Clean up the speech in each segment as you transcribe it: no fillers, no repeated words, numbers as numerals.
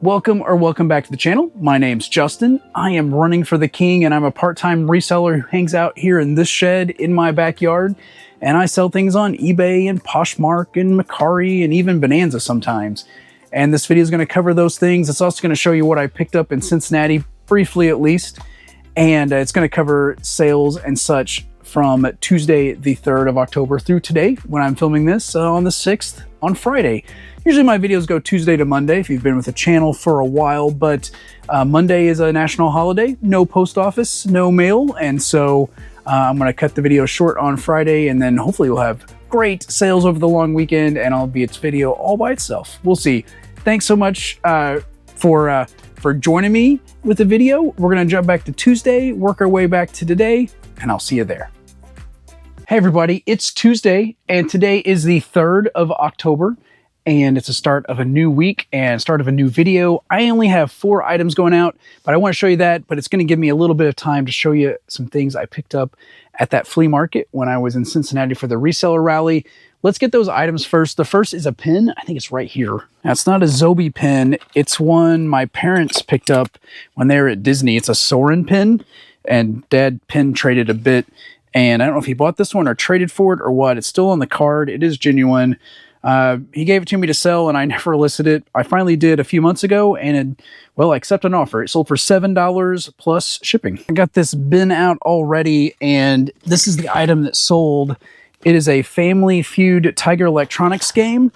Welcome back to the channel. My name's Justin. I am running for the king, and I'm a part-time reseller who hangs out here in this shed in my backyard, and I sell things on eBay and Poshmark and Mercari and even Bonanza sometimes. And this video is going to cover those things. It's also going to show you what I picked up in Cincinnati, briefly at least, and it's going to cover sales and such from Tuesday the 3rd of October through today when I'm filming this on the 6th on Friday. Usually my videos go Tuesday to Monday if you've been with the channel for a while, but Monday is a national holiday, no post office, no mail, and so I'm going to cut the video short on Friday, and then hopefully we'll have great sales over the long weekend and I'll be its video all by itself. We'll see. Thanks so much for joining me with the video. We're going to jump back to Tuesday, work our way back to today, and I'll see you there. Hey everybody, it's Tuesday, and today is the 3rd of October. And it's the start of a new week and start of a new video. I only have 4 items going out, but I want to show you that, but it's going to give me a little bit of time to show you some things I picked up at that flea market when I was in Cincinnati for the reseller rally. Let's get those items first. The first is a pin. I think it's right here. Now, it's not a Zobi pin. It's one my parents picked up when they were at Disney. It's a Soren pin, and Dad pin traded a bit. And I don't know if he bought this one or traded for it or what. It's still on the card. It is genuine. He gave it to me to sell, and I never listed it. I finally did a few months ago, and I accepted an offer. It sold for $7 plus shipping. I got this bin out already, and this is the item that sold. It is a Family Feud Tiger Electronics game.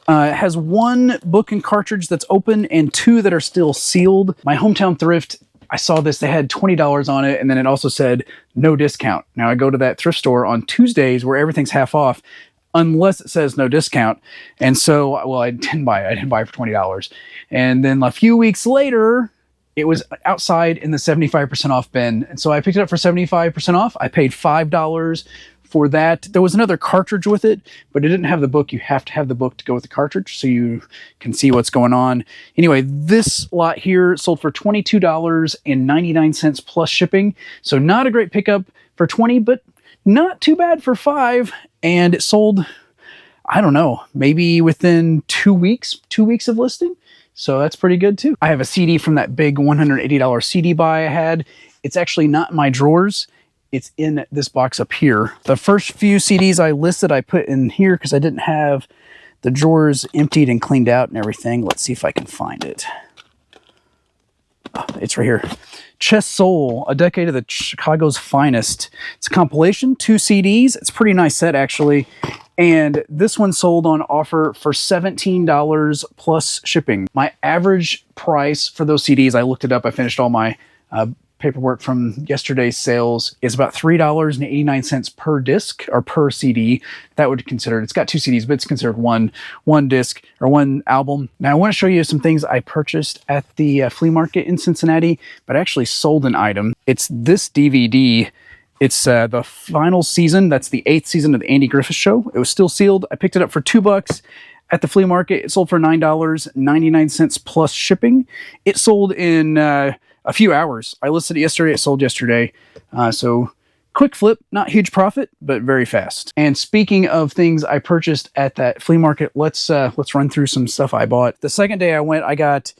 It has 1 book and cartridge that's open and 2 that are still sealed. My hometown thrift, I saw this, they had $20 on it, and then it also said no discount. Now I go to that thrift store on Tuesdays where everything's half off, unless it says no discount. And so, well, I didn't buy it. I didn't buy it for $20. And then a few weeks later, it was outside in the 75% off bin. And so I picked it up for 75% off. I paid $5 for that. There was another cartridge with it, but it didn't have the book. You have to have the book to go with the cartridge so you can see what's going on. Anyway, this lot here sold for $22.99 plus shipping. So not a great pickup for 20, but not too bad for 5. And it sold, I don't know, maybe within 2 weeks of listing. So that's pretty good too. I have a CD from that big $180 CD buy I had. It's actually not in my drawers. It's in this box up here. The first few CDs I listed, I put in here because I didn't have the drawers emptied and cleaned out and everything. Let's see if I can find it. Oh, it's right here. Chess Soul, a decade of the Chicago's finest. It's a compilation, 2 CDs. It's a pretty nice set, actually. And this one sold on offer for $17 plus shipping. My average price for those CDs, I looked it up. I finished all my paperwork from yesterday's sales, is about $3.89 per disc or per CD. That would consider, it's got 2 CDs, but it's considered one disc or 1 album. Now I want to show you some things I purchased at the flea market in Cincinnati, but I actually sold an item. It's this DVD. It's the final season. That's the 8th season of the Andy Griffith Show. It was still sealed. I picked it up for $2 at the flea market. It sold for $9.99 plus shipping. It sold in a few hours. I listed it yesterday. It sold yesterday. So quick flip, not huge profit, but very fast. And speaking of things I purchased at that flea market, let's run through some stuff I bought. The second day I went, I got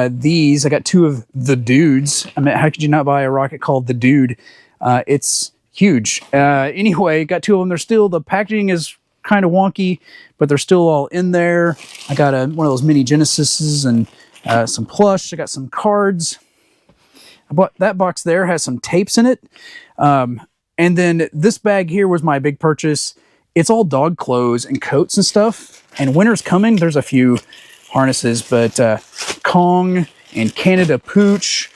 these. I got 2 of the Dudes. I mean, how could you not buy a rocket called the Dude? It's huge. Anyway, got 2 of them. They're still, the packaging is kind of wonky, but they're still all in there. I got one of those mini Genesises and some plush. I got some cards. I bought that box there, has some tapes in it. And then this bag here was my big purchase. It's all dog clothes and coats and stuff. And winter's coming. There's a few harnesses, but Kong and Canada Pooch.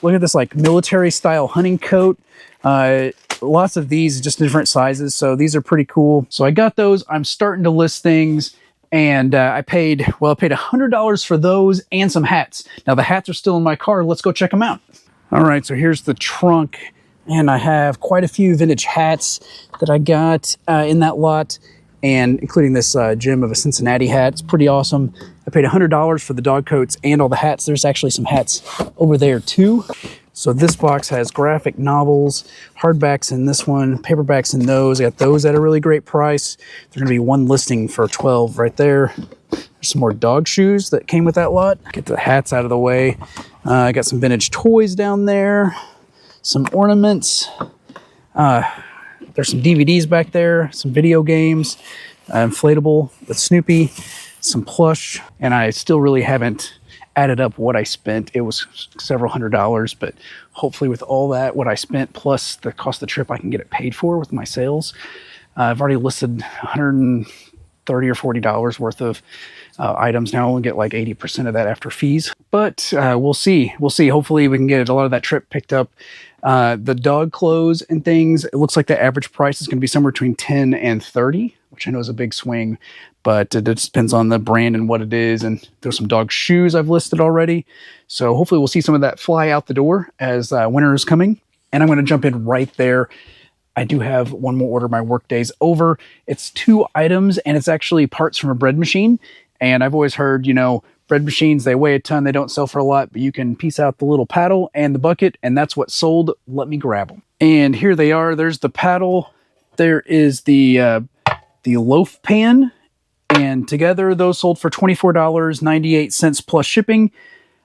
Look at this like military style hunting coat. Lots of these, just different sizes. So these are pretty cool. So I got those. I'm starting to list things. And I paid $100 for those and some hats. Now the hats are still in my car. Let's go check them out. All right, so here's the trunk. And I have quite a few vintage hats that I got in that lot, and including this Jim of a Cincinnati hat. It's pretty awesome. I paid $100 for the dog coats and all the hats. There's actually some hats over there too. So this box has graphic novels, hardbacks in this one, paperbacks in those. I got those at a really great price. There's gonna be one listing for $12 right there. There's some more dog shoes that came with that lot. Get the hats out of the way. I got some vintage toys down there, some ornaments. There's some DVDs back there, some video games, inflatable with Snoopy, some plush, and I still really haven't added up what I spent. It was several $100s, but hopefully with all that, what I spent plus the cost of the trip, I can get it paid for with my sales. I've already listed $130 or $40 worth of items. Now I'll only get like 80% of that after fees, but we'll see. We'll see. Hopefully we can get a lot of that trip picked up. The dog clothes and things, it looks like the average price is going to be somewhere between 10 and 30, which I know is a big swing, but it just depends on the brand and what it is. And there's some dog shoes I've listed already. So hopefully we'll see some of that fly out the door as winter is coming. And I'm going to jump in right there. I do have one more order. My work day's over. It's 2 items and it's actually parts from a bread machine. And I've always heard, you know, bread machines, they weigh a ton, they don't sell for a lot, but you can piece out the little paddle and the bucket, and that's what sold. Let me grab them. And here they are. There's the paddle. There is the loaf pan, and together those sold for $24.98 plus shipping.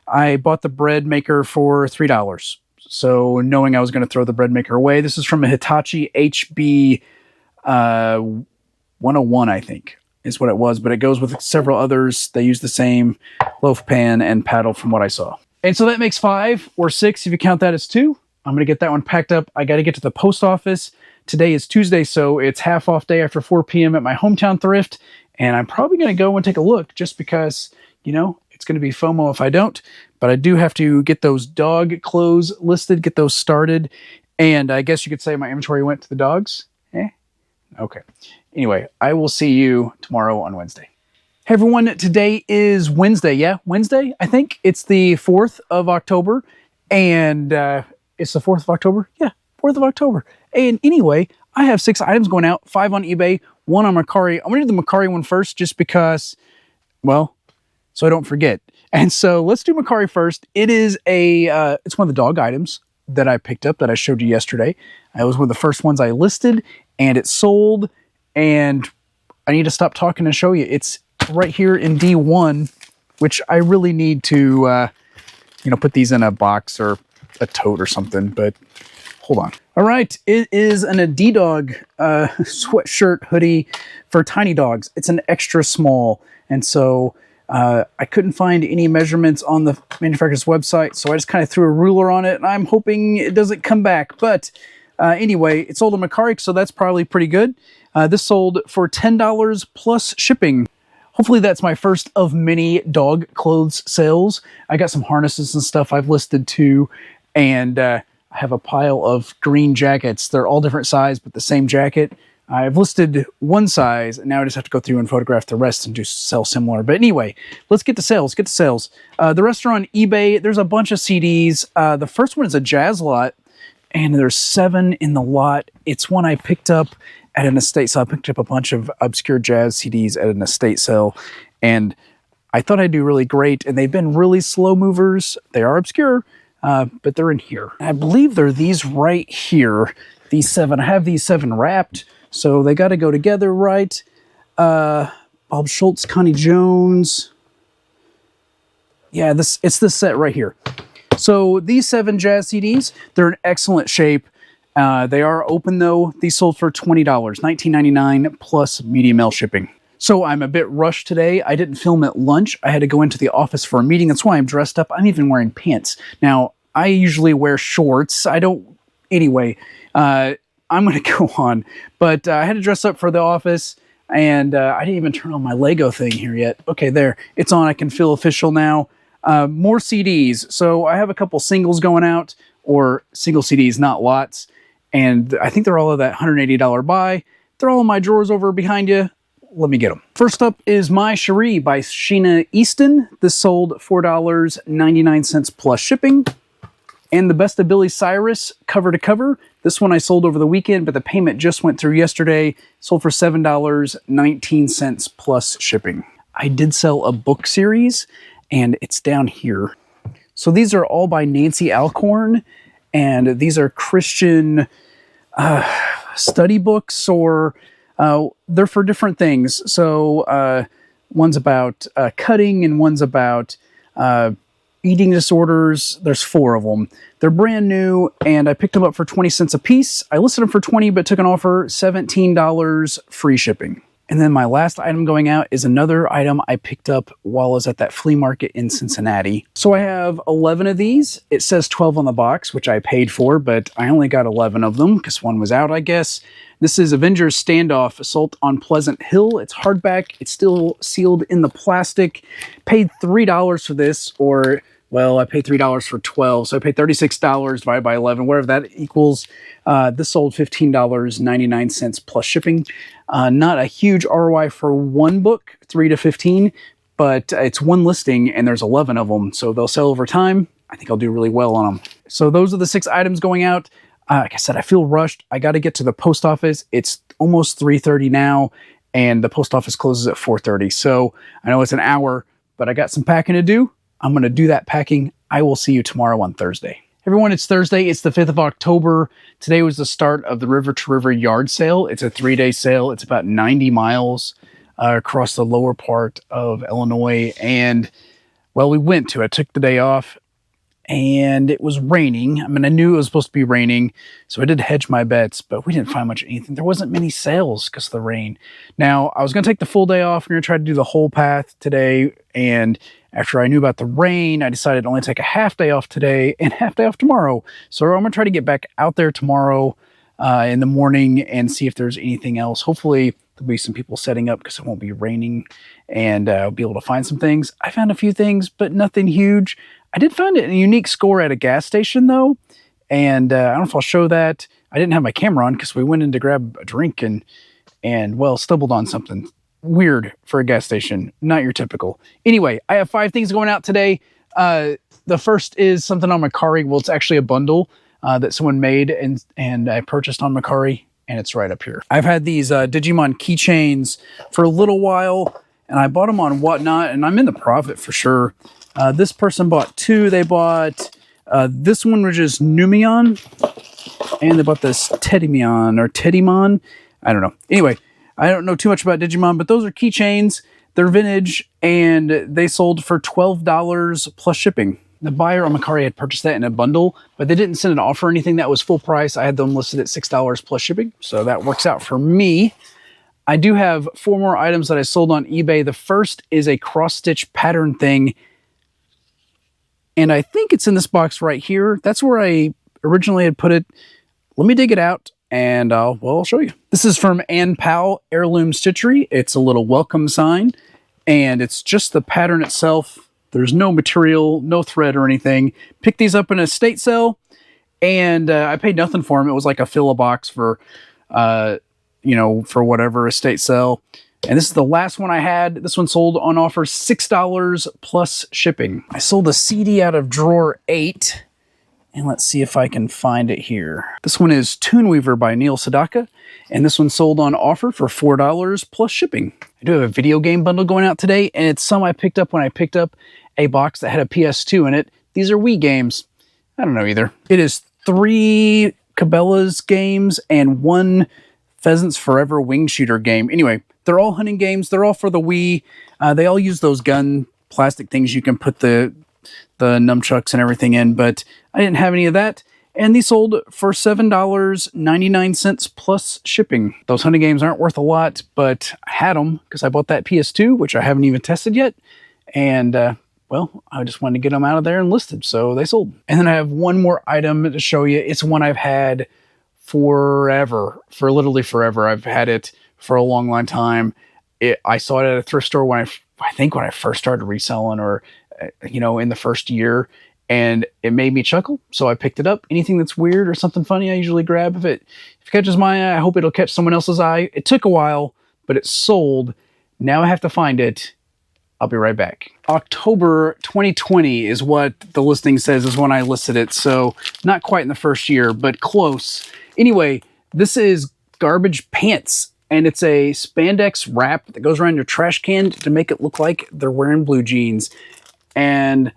I bought the bread maker for $3. So knowing I was going to throw the bread maker away, this is from a Hitachi HB 101, I think is what it was, but it goes with several others. They use the same loaf pan and paddle from what I saw. And so that makes 5 or 6 if you count that as 2. I'm going to get that one packed up. I got to get to the post office. Today is Tuesday, so it's half off day after 4 p.m. at my hometown thrift. And I'm probably going to go and take a look just because, you know, it's going to be FOMO if I don't. But I do have to get those dog clothes listed, get those started. And I guess you could say my inventory went to the dogs. Okay. Anyway, I will see you tomorrow on Wednesday. Hey everyone, today is Wednesday. Yeah, Wednesday, I think. It's the 4th of October. And it's the 4th of October? Yeah, 4th of October. And anyway, I have 6 items going out, 5 on eBay, 1 on Mercari. I'm going to do the Mercari one first just because, well, so I don't forget. And so let's do Mercari first. It is it's one of the dog items that I picked up that I showed you yesterday. It was one of the first ones I listed, and it sold. And I need to stop talking and show you. It's right here in D1, which I really need to, put these in a box or a tote or something, but hold on. All right, it is an Dog sweatshirt hoodie for tiny dogs. It's an extra small, and so I couldn't find any measurements on the manufacturer's website, so I just kind of threw a ruler on it, and I'm hoping it doesn't come back. But anyway, it sold on Mercari, so that's probably pretty good. This sold for $10 plus shipping. Hopefully that's my first of many dog clothes sales. I got some harnesses and stuff I've listed too, and I have a pile of green jackets. They're all different size, but the same jacket. I've listed one size, and now I just have to go through and photograph the rest and just sell similar. But anyway, let's get to sales. The rest are on eBay. There's a bunch of CDs. The first one is a jazz lot, and there's 7 in the lot. It's one I picked up at an estate sale. I picked up a bunch of obscure jazz CDs at an estate sale, and I thought I'd do really great, and they've been really slow movers. They are obscure, but they're in here. I believe they're these right here, these 7. I have these 7 wrapped, so they got to go together right. Bob Schultz, Connie Jones. Yeah, it's this set right here. So these 7 jazz CDs, they're in excellent shape. They are open though. These sold for $20, $19.99 plus medium mail shipping. So I'm a bit rushed today. I didn't film at lunch. I had to go into the office for a meeting. That's why I'm dressed up. I'm even wearing pants. Now, I usually wear shorts. Anyway, I'm going to go on. But I had to dress up for the office, and I didn't even turn on my Lego thing here yet. Okay, there. It's on. I can feel official now. More CDs. So I have a couple singles going out, or single CDs, not lots. And I think they're all of that $180 buy. They're all in my drawers over behind you. Let me get them. First up is My Cherie by Sheena Easton. This sold $4.99 plus shipping. And the Best of Billy Cyrus cover to cover. This one I sold over the weekend, but the payment just went through yesterday. Sold for $7.19 plus shipping. I did sell a book series, and it's down here. So these are all by Nancy Alcorn, and these are Christian study books, or they're for different things. So One's about cutting, and one's about eating disorders. There's 4 of them. They're brand new, and I picked them up for 20 cents a piece. I listed them for 20, but took an offer, $17, free shipping. And then my last item going out is another item I picked up while I was at that flea market in Cincinnati. So I have 11 of these. It says 12 on the box, which I paid for, but I only got 11 of them because one was out, I guess. This is Avengers Standoff Assault on Pleasant Hill. It's hardback. It's still sealed in the plastic. Paid $3 for this, or, well, I paid $3 for 12, so I paid $36 divided by 11, whatever that equals. This sold $15.99 plus shipping. Not a huge ROI for one book, 3 to 15, but it's one listing and there's 11 of them, so they'll sell over time. I think I'll do really well on them. So those are the 6 items going out. Like I said, I feel rushed. I got to get to the post office. It's almost 3:30 now, and the post office closes at 4:30. So I know it's an hour, but I got some packing to do. I'm going to do that packing. I will see you tomorrow on Thursday. Everyone, it's Thursday. It's the 5th of October. Today was the start of the River to River yard sale. It's a 3-day sale. It's about 90 miles across the lower part of Illinois. And, well, we went to it. I took the day off, and it was raining. I mean, I knew it was supposed to be raining, so I did hedge my bets, but we didn't find much of anything. There wasn't many sales because of the rain. Now, I was going to take the full day off. I'm going to try to do the whole path today, and after I knew about the rain, I decided to only take a half day off today and half day off tomorrow. So I'm going to try to get back out there tomorrow in the morning and see if there's anything else. Hopefully there'll be some people setting up because it won't be raining, and I'll be able to find some things. I found a few things, but nothing huge. I did find a unique score at a gas station though. And I don't know if I'll show that. I didn't have my camera on because we went in to grab a drink and well, stumbled on something weird for a gas station. Not your typical. Anyway, I have 5 things going out today. The first is something on Mercari. Well, it's actually a bundle that someone made and I purchased on Mercari, and it's right up here. I've had these Digimon keychains for a little while, and I bought them on Whatnot, and I'm in the profit for sure. This person bought 2. They bought this one, which is Numion, and they bought this Teddymon or Teddymon. I don't know. Anyway, I don't know too much about Digimon, but those are keychains. They're vintage, and they sold for $12 plus shipping. The buyer on Mercari had purchased that in a bundle, but they didn't send an offer or anything. That was full price. I had them listed at $6 plus shipping, so that works out for me. I do have 4 more items that I sold on eBay. The first is a cross-stitch pattern thing, and I think it's in this box right here. That's where I originally had put it. Let me dig it out, and I'll show you. This is from Ann Powell Heirloom Stitchery. It's a little welcome sign, and it's just the pattern itself. There's no material, no thread or anything. Picked these up in a estate sale, and I paid nothing for them. It was like a fill a box for, for whatever estate sale. And this is the last one I had. This one sold on offer $6 plus shipping. I sold a CD out of drawer 8. And let's see if I can find it here. This one is Toon Weaver by Neil Sedaka. And this one sold on offer for $4 plus shipping. I do have a video game bundle going out today, and it's some I picked up when I picked up a box that had a PS2 in it. These are Wii games. I don't know either. It is 3 Cabela's games and 1 Pheasants Forever wing shooter game. Anyway, they're all hunting games. They're all for the Wii. They all use those gun plastic things you can put the nunchucks and everything in, but I didn't have any of that. And these sold for $7.99 plus shipping. Those hunting games aren't worth a lot, but I had them because I bought that PS2, which I haven't even tested yet. And, well, I just wanted to get them out of there and listed, so they sold. And then I have one more item to show you. It's one I've had forever, for literally forever. I've had it for a long, long time. I saw it at a thrift store when I think when I first started reselling, or in the first year, and it made me chuckle, so I picked it up. Anything that's weird or something funny, I usually grab. If it catches my eye, I hope it'll catch someone else's eye. It took a while, but it sold. Now I have to find it. I'll be right back. October 2020 is what the listing says is when I listed it, so not quite in the first year, but close. Anyway, this is Garbage Pants, and it's a spandex wrap that goes around your trash can to make it look like they're wearing blue jeans. And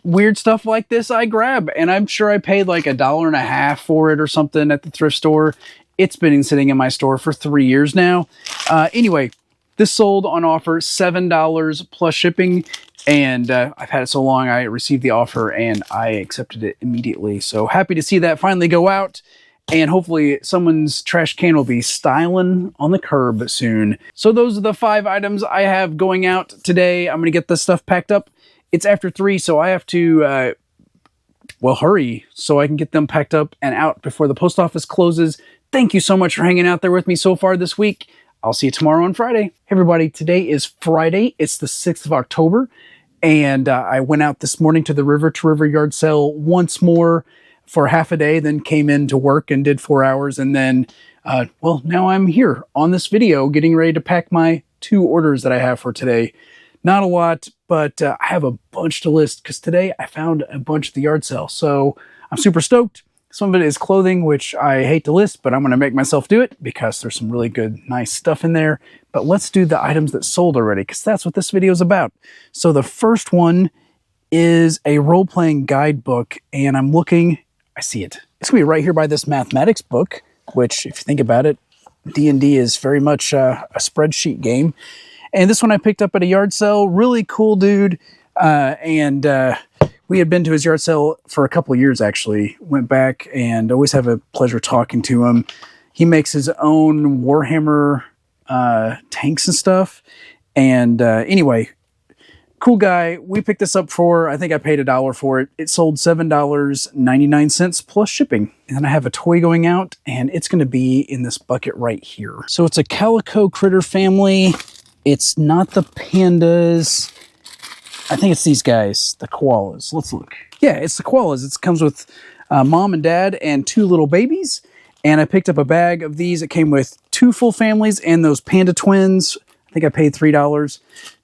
weird stuff like this I grab, and I'm sure I paid like $1.50 for it or something at the thrift store. It's been sitting in my store for 3 years now. Anyway, This sold on offer $7 plus shipping, and I've had it so long I received the offer and I accepted it immediately. So happy to see that finally go out, and hopefully someone's trash can will be styling on the curb soon. So those are the 5 items I have going out today. I'm gonna get this stuff packed up. It's after 3, so I have to well, hurry so I can get them packed up and out before the post office closes. Thank you so much for hanging out there with me so far this week. I'll see you tomorrow on Friday. Hey everybody, today is Friday. It's the 6th of October, and I went out this morning to the River to River yard sale once more for half a day, then came in to work and did 4 hours, and then, well, now I'm here on this video getting ready to pack my 2 orders that I have for today. Not a lot, but I have a bunch to list because today I found a bunch at the yard sale. So I'm super stoked. Some of it is clothing, which I hate to list, but I'm going to make myself do it because there's some really good, nice stuff in there. But let's do the items that sold already, because that's what this video is about. So the first one is a role-playing guidebook, and I'm looking, I see it. It's going to be right here by this mathematics book, which, if you think about it, D&D is very much a spreadsheet game. And this one I picked up at a yard sale. Really cool dude. We had been to his yard sale for a couple of years, actually. Went back and always have a pleasure talking to him. He makes his own Warhammer tanks and stuff. And anyway, cool guy. We picked this up for, I think I paid $1 for it. It sold $7.99 plus shipping. And then I have a toy going out, and it's going to be in this bucket right here. So it's a Calico Critter family. It's not the pandas. I think it's these guys, the koalas. Let's look. Yeah, it's the koalas. It comes with mom and dad and 2 little babies. And I picked up a bag of these. It came with 2 full families and those panda twins. I think I paid $3.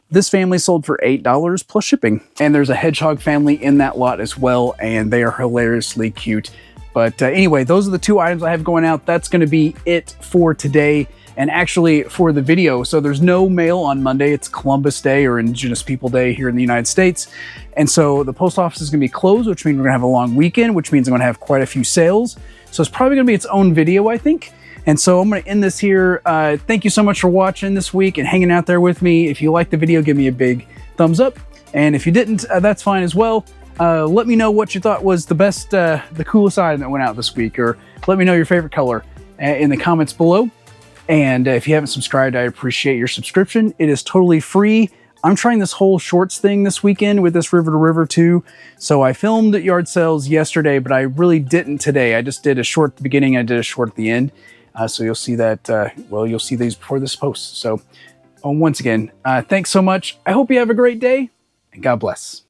This family sold for $8 plus shipping. And there's a hedgehog family in that lot as well, and they are hilariously cute. But anyway, those are the 2 items I have going out. That's going to be it for today. And actually for the video, so there's no mail on Monday. It's Columbus Day, or Indigenous People Day here in the United States. And so the post office is gonna be closed, which means we're gonna have a long weekend, which means I'm gonna have quite a few sales. So it's probably gonna be its own video, I think. And so I'm gonna end this here. Thank you so much for watching this week and hanging out there with me. If you liked the video, give me a big thumbs up. And if you didn't, that's fine as well. Let me know what you thought was the best, the coolest item that went out this week, or let me know your favorite color in the comments below. And if you haven't subscribed, I appreciate your subscription. It is totally free. I'm trying this whole shorts thing this weekend with this River to River too. So I filmed at yard sales yesterday, but I really didn't today. I just did a short at the beginning. I did a short at the end. So you'll see that, well, you'll see these before this post. So once again, thanks so much. I hope you have a great day, and God bless.